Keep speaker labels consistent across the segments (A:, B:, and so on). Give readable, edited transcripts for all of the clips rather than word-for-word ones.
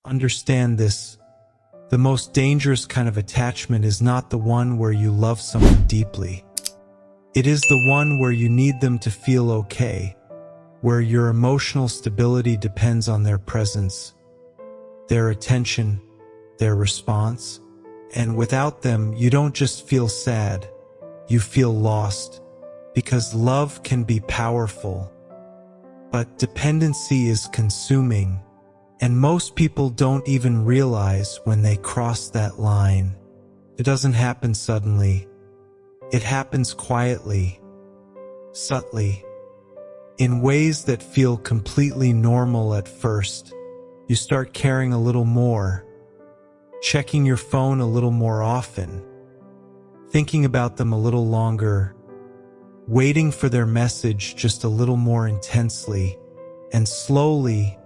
A: Understand this. The most dangerous kind of attachment is not the one where you love someone deeply. It is the one where you need them to feel okay, where your emotional stability depends on their presence, their attention, their response, and without them, you don't just feel sad, you feel lost, because love can be powerful, but dependency is consuming, and most people don't even realize when they cross that line. It doesn't happen suddenly. It happens quietly, subtly, in ways that feel completely normal at first. You start caring a little more, checking your phone a little more often, thinking about them a little longer, waiting for their message just a little more intensely, and slowly,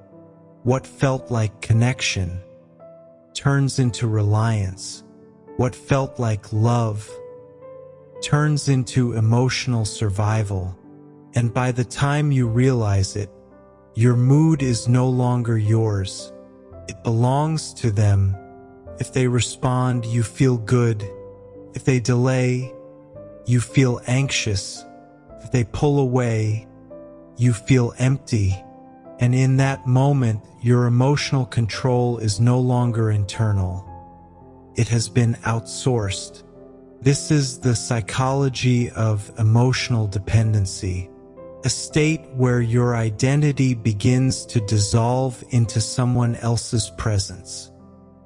A: what felt like connection turns into reliance. What felt like love turns into emotional survival. And by the time you realize it, your mood is no longer yours. It belongs to them. If they respond, you feel good. If they delay, you feel anxious. If they pull away, you feel empty. And in that moment, your emotional control is no longer internal. It has been outsourced. This is the psychology of emotional dependency, a state where your identity begins to dissolve into someone else's presence,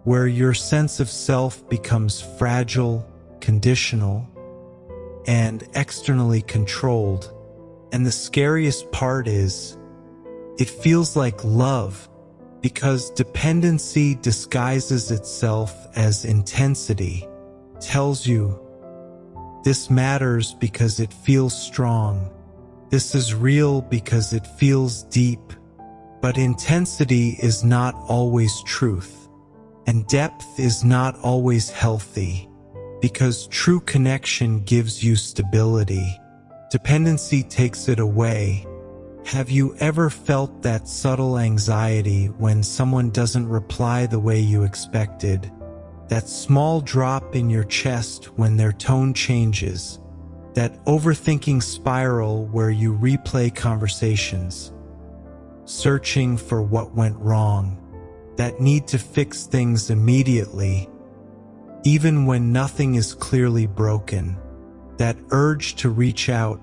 A: where your sense of self becomes fragile, conditional, and externally controlled. And the scariest part is, it feels like love, because dependency disguises itself as intensity, tells you, this matters because it feels strong. This is real because it feels deep. But intensity is not always truth, and depth is not always healthy, because true connection gives you stability. Dependency takes it away. Have you ever felt that subtle anxiety when someone doesn't reply the way you expected? That small drop in your chest when their tone changes? That overthinking spiral where you replay conversations, searching for what went wrong? That need to fix things immediately, even when nothing is clearly broken? That urge to reach out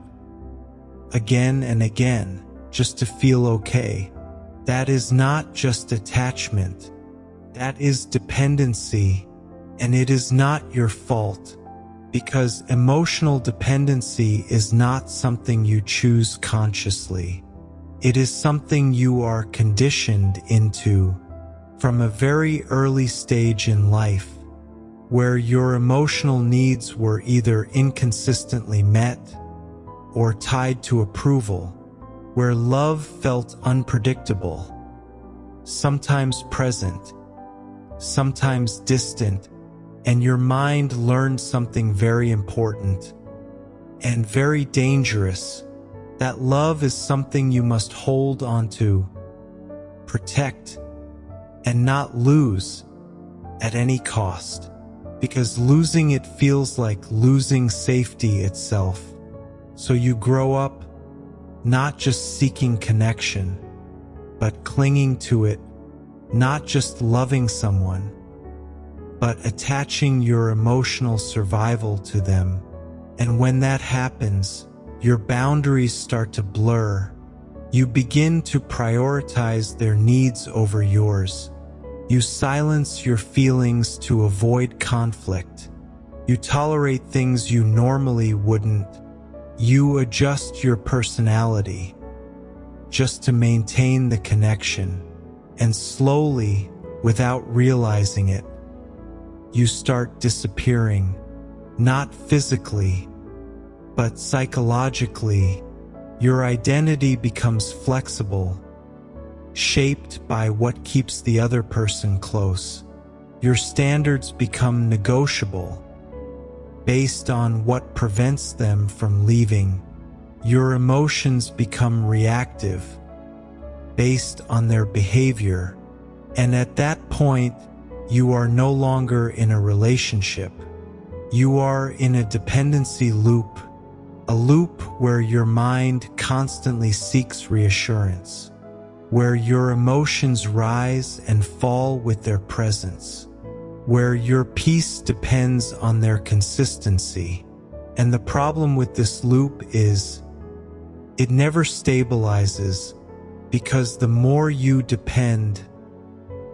A: again and again, just to feel okay? That is not just attachment. That is dependency, and it is not your fault, because emotional dependency is not something you choose consciously. It is something you are conditioned into from a very early stage in life, where your emotional needs were either inconsistently met or tied to approval, where love felt unpredictable, sometimes present, sometimes distant, and your mind learned something very important and very dangerous, that love is something you must hold onto, protect, and not lose at any cost, because losing it feels like losing safety itself. So you grow up not just seeking connection, but clinging to it, not just loving someone, but attaching your emotional survival to them. And when that happens, your boundaries start to blur. You begin to prioritize their needs over yours. You silence your feelings to avoid conflict. You tolerate things you normally wouldn't. You adjust your personality just to maintain the connection. And slowly, without realizing it, you start disappearing, not physically, but psychologically. Your identity becomes flexible, shaped by what keeps the other person close. Your standards become negotiable, based on what prevents them from leaving. Your emotions become reactive, based on their behavior, And at that point, you are no longer in a relationship. You are in a dependency loop, a loop where your mind constantly seeks reassurance, where your emotions rise and fall with their presence, where your peace depends on their consistency. And the problem with this loop is it never stabilizes, because the more you depend,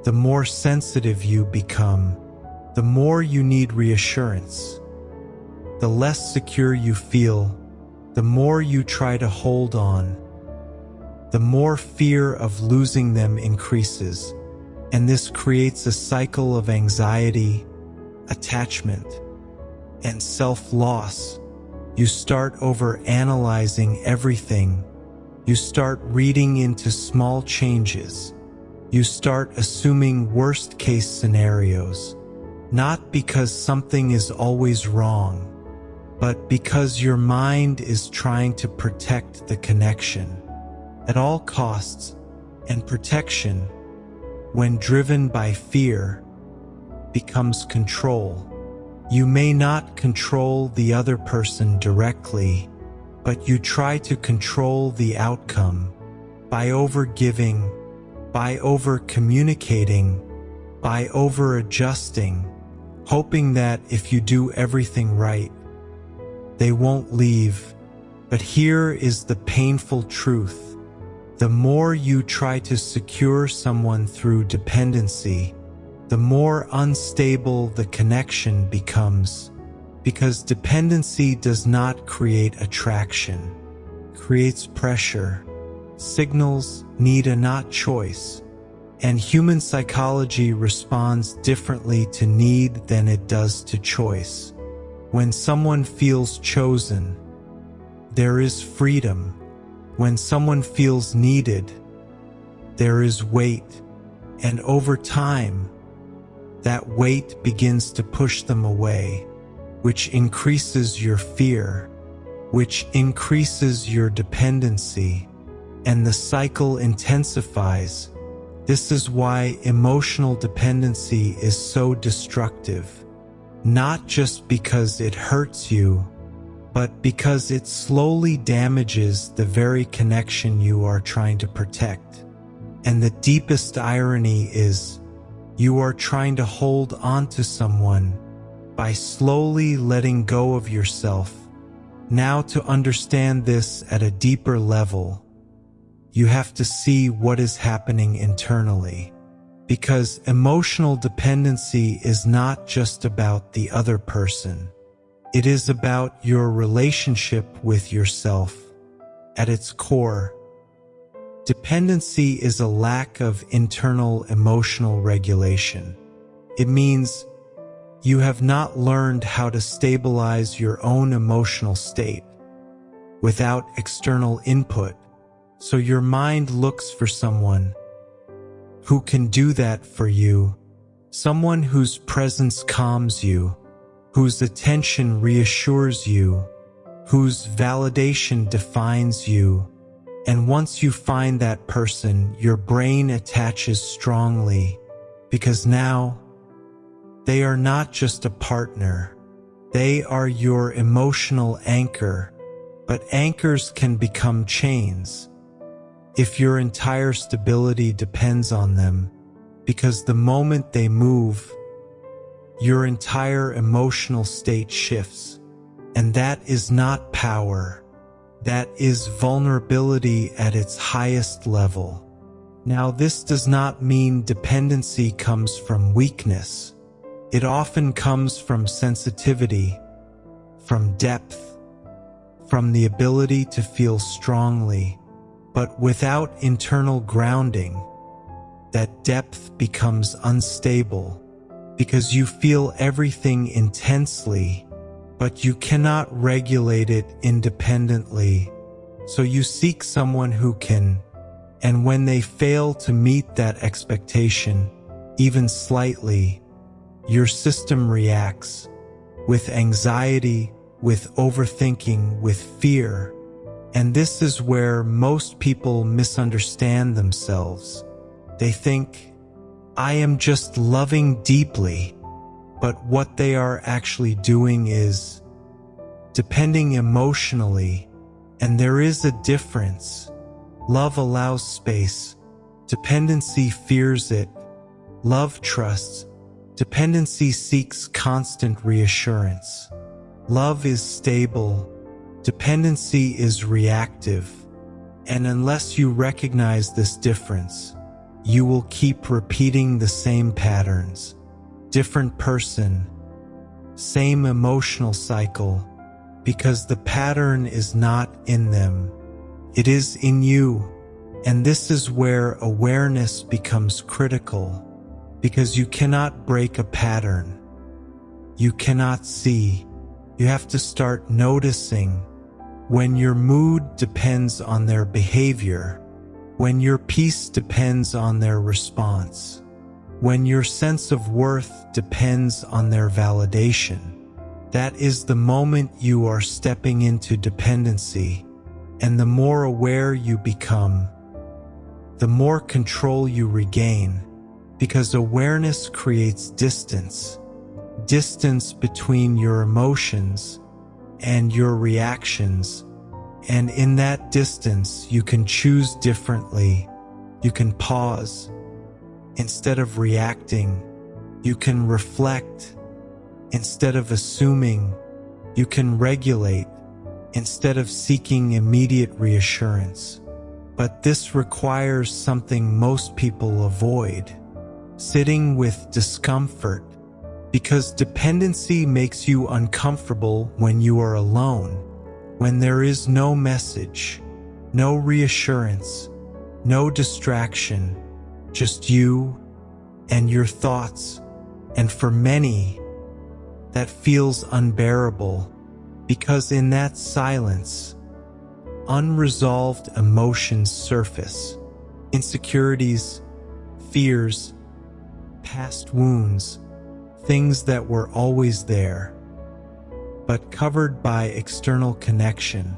A: the more sensitive you become, the more you need reassurance. The less secure you feel, the more you try to hold on, the more fear of losing them increases, and this creates a cycle of anxiety, attachment, and self-loss. You start over-analyzing everything. You start reading into small changes. You start assuming worst-case scenarios, not because something is always wrong, but because your mind is trying to protect the connection at all costs. And protection, when driven by fear, becomes control. You may not control the other person directly, but you try to control the outcome by over-giving, by over-communicating, by over-adjusting, hoping that if you do everything right, they won't leave. But here is the painful truth. The more you try to secure someone through dependency, the more unstable the connection becomes, because dependency does not create attraction, creates pressure. Signals need a not choice, and human psychology responds differently to need than it does to choice. When someone feels chosen, there is freedom. When someone feels needed, there is weight, and over time, that weight begins to push them away, which increases your fear, which increases your dependency, and the cycle intensifies. This is why emotional dependency is so destructive, not just because it hurts you, but because it slowly damages the very connection you are trying to protect. And the deepest irony is, you are trying to hold on to someone by slowly letting go of yourself. Now, to understand this at a deeper level, you have to see what is happening internally. Because emotional dependency is not just about the other person. It is about your relationship with yourself. At its core, dependency is a lack of internal emotional regulation. It means you have not learned how to stabilize your own emotional state without external input. So your mind looks for someone who can do that for you, someone whose presence calms you, whose attention reassures you, whose validation defines you. And once you find that person, your brain attaches strongly, because now they are not just a partner, they are your emotional anchor. But anchors can become chains if your entire stability depends on them, because the moment they move, your entire emotional state shifts. And that is not power. That is vulnerability at its highest level. Now, this does not mean dependency comes from weakness. It often comes from sensitivity, from depth, from the ability to feel strongly. But without internal grounding, that depth becomes unstable, because you feel everything intensely, but you cannot regulate it independently. So you seek someone who can, and when they fail to meet that expectation, even slightly, your system reacts with anxiety, with overthinking, with fear. And this is where most people misunderstand themselves. They think, I am just loving deeply, but what they are actually doing is depending emotionally, and there is a difference. Love allows space. Dependency fears it. Love trusts. Dependency seeks constant reassurance. Love is stable. Dependency is reactive. And unless you recognize this difference, you will keep repeating the same patterns. Different person, same emotional cycle, because the pattern is not in them. It is in you. And this is where awareness becomes critical, because you cannot break a pattern. You cannot see. You have to start noticing when your mood depends on their behavior, when your peace depends on their response, when your sense of worth depends on their validation. That is the moment you are stepping into dependency, and the more aware you become, the more control you regain, because awareness creates distance between your emotions and your reactions, and in that distance you can choose differently. You can pause. Instead of reacting, you can reflect. Instead of assuming, you can regulate. Instead of seeking immediate reassurance. But this requires something most people avoid: sitting with discomfort, because dependency makes you uncomfortable when you are alone, when there is no message, no reassurance, no distraction, just you and your thoughts. And for many, that feels unbearable, because in that silence, unresolved emotions surface: insecurities, fears, past wounds, things that were always there, but covered by external connection.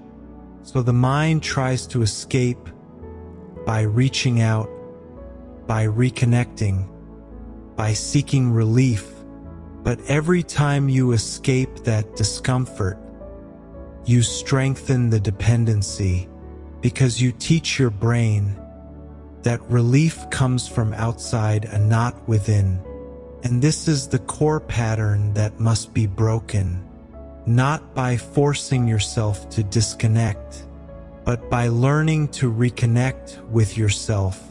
A: So the mind tries to escape by reaching out, by reconnecting, by seeking relief. But every time you escape that discomfort, you strengthen the dependency, because you teach your brain that relief comes from outside and not within. And this is the core pattern that must be broken, not by forcing yourself to disconnect, but by learning to reconnect with yourself,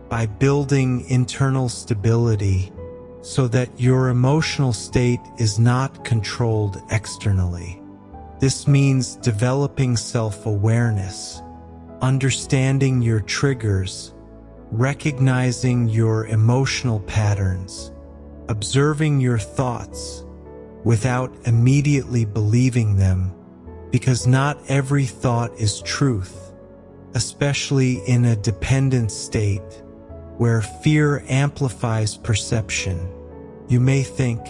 A: by building internal stability so that your emotional state is not controlled externally. This means developing self-awareness, understanding your triggers, recognizing your emotional patterns, observing your thoughts without immediately believing them, because not every thought is truth, especially in a dependent state where fear amplifies perception. You may think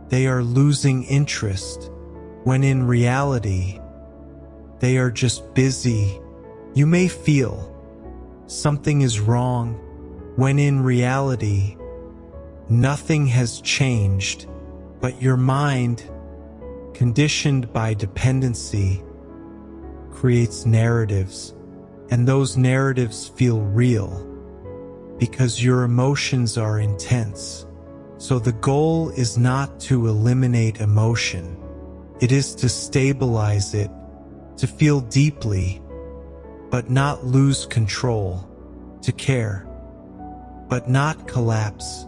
A: they are losing interest, when in reality, they are just busy. You may feel something is wrong, when in reality, nothing has changed, but your mind, conditioned by dependency, creates narratives, and those narratives feel real because your emotions are intense. So the goal is not to eliminate emotion. It is to stabilize it, to feel deeply, but not lose control, to care, but not collapse,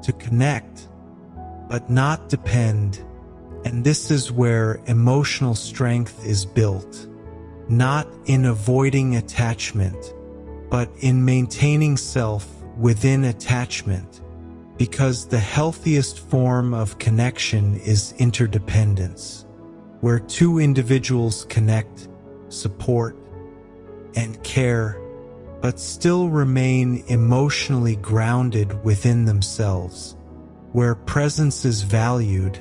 A: to connect, but not depend. And this is where emotional strength is built, not in avoiding attachment, but in maintaining self within attachment, because the healthiest form of connection is interdependence, where two individuals connect, support, and care, but still remain emotionally grounded within themselves, where presence is valued,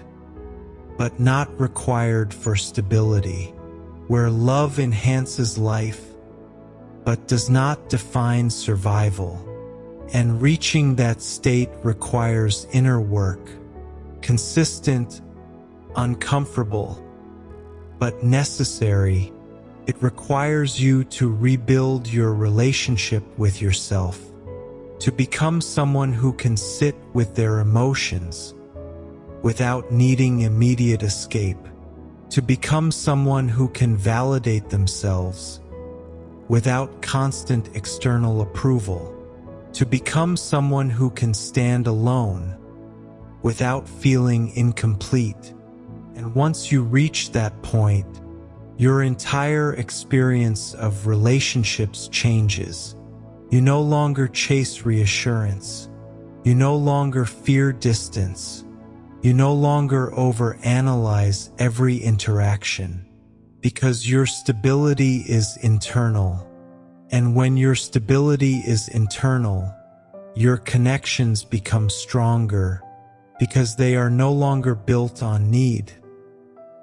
A: but not required for stability, where love enhances life, but does not define survival, And reaching that state requires inner work, consistent, uncomfortable, but necessary. It requires you to rebuild your relationship with yourself, to become someone who can sit with their emotions without needing immediate escape, to become someone who can validate themselves without constant external approval, to become someone who can stand alone without feeling incomplete. And once you reach that point, your entire experience of relationships changes. You no longer chase reassurance. You no longer fear distance. You no longer overanalyze every interaction, because your stability is internal. And when your stability is internal, your connections become stronger, because they are no longer built on need,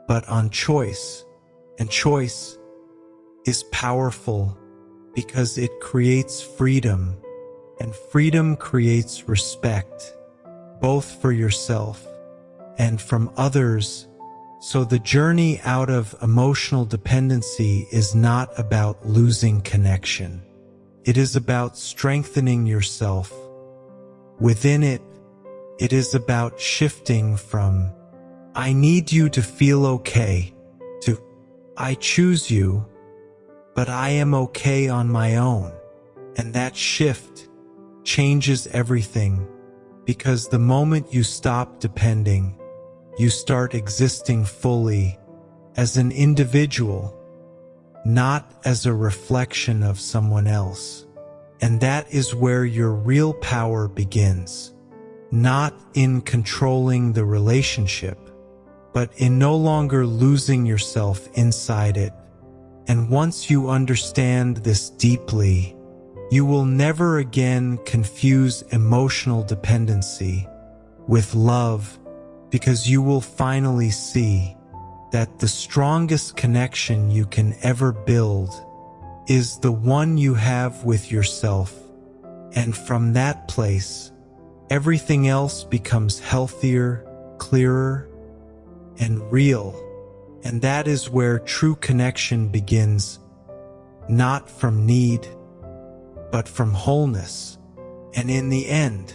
A: but on choice. And choice is powerful because it creates freedom, and freedom creates respect, both for yourself and from others. So the journey out of emotional dependency is not about losing connection. It is about strengthening yourself. Within it, it is about shifting from "I need you to feel okay" to "I choose you, but I am okay on my own." And that shift changes everything, because the moment you stop depending, you start existing fully as an individual, not as a reflection of someone else. And that is where your real power begins, not in controlling the relationship, but in no longer losing yourself inside it. And once you understand this deeply, you will never again confuse emotional dependency with love, because you will finally see that the strongest connection you can ever build is the one you have with yourself. And from that place, everything else becomes healthier, clearer, and real. And that is where true connection begins, not from need, but from wholeness. And in the end,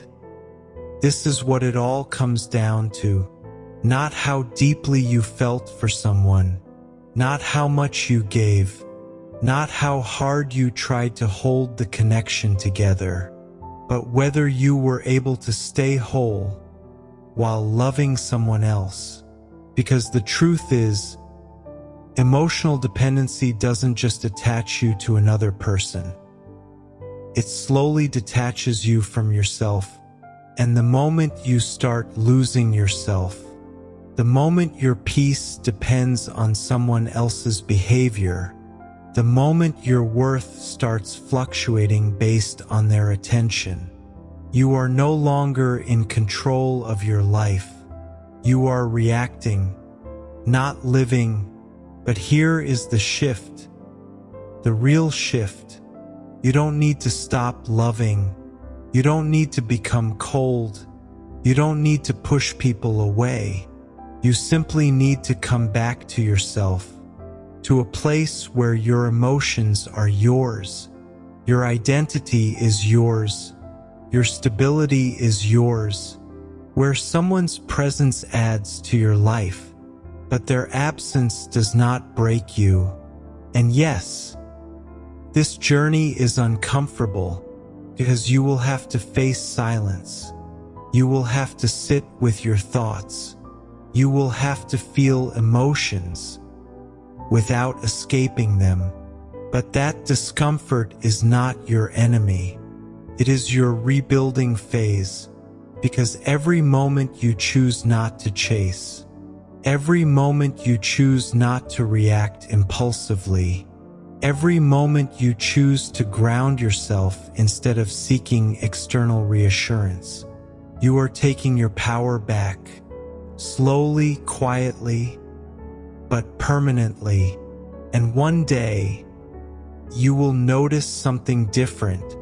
A: this is what it all comes down to. Not how deeply you felt for someone, not how much you gave, not how hard you tried to hold the connection together, but whether you were able to stay whole while loving someone else. Because the truth is, emotional dependency doesn't just attach you to another person. It slowly detaches you from yourself. And the moment you start losing yourself, the moment your peace depends on someone else's behavior, the moment your worth starts fluctuating based on their attention, you are no longer in control of your life. You are reacting, not living. But here is the shift, the real shift. You don't need to stop loving. You don't need to become cold. You don't need to push people away. You simply need to come back to yourself, to a place where your emotions are yours, your identity is yours, your stability is yours, where someone's presence adds to your life, but their absence does not break you. And yes, this journey is uncomfortable, because you will have to face silence. You will have to sit with your thoughts. You will have to feel emotions without escaping them. But that discomfort is not your enemy. It is your rebuilding phase, because every moment you choose not to chase, every moment you choose not to react impulsively, every moment you choose to ground yourself instead of seeking external reassurance, you are taking your power back, slowly, quietly, but permanently. And one day, you will notice something different.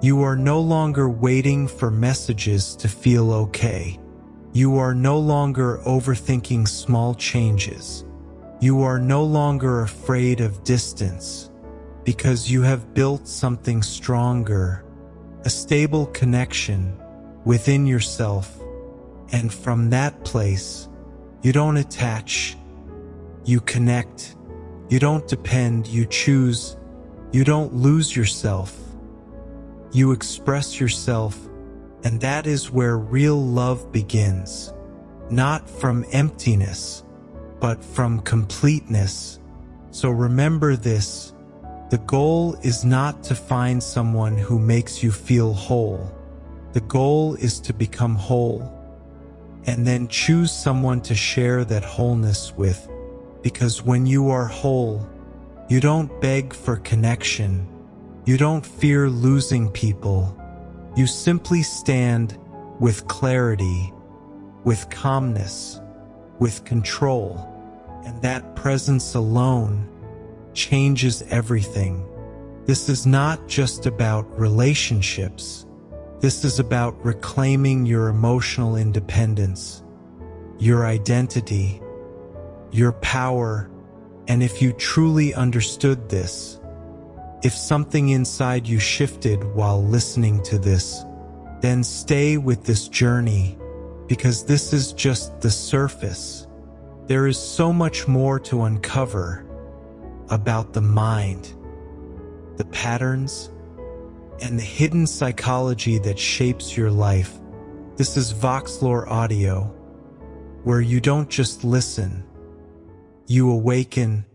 A: You are no longer waiting for messages to feel okay. You are no longer overthinking small changes. You are no longer afraid of distance because you have built something stronger, a stable connection within yourself. And from that place, you don't attach, you connect. You don't depend, you choose. You don't lose yourself. You express yourself, and that is where real love begins. Not from emptiness, but from completeness. So remember this, the goal is not to find someone who makes you feel whole. The goal is to become whole, and then choose someone to share that wholeness with. Because when you are whole, you don't beg for connection. You don't fear losing people. You simply stand with clarity, with calmness, with control. And that presence alone changes everything. This is not just about relationships. This is about reclaiming your emotional independence, your identity, your power. And if you truly understood this, if something inside you shifted while listening to this, then stay with this journey, because this is just the surface. There is so much more to uncover about the mind, the patterns, and the hidden psychology that shapes your life. This is Voxlore Audio, where you don't just listen, you awaken,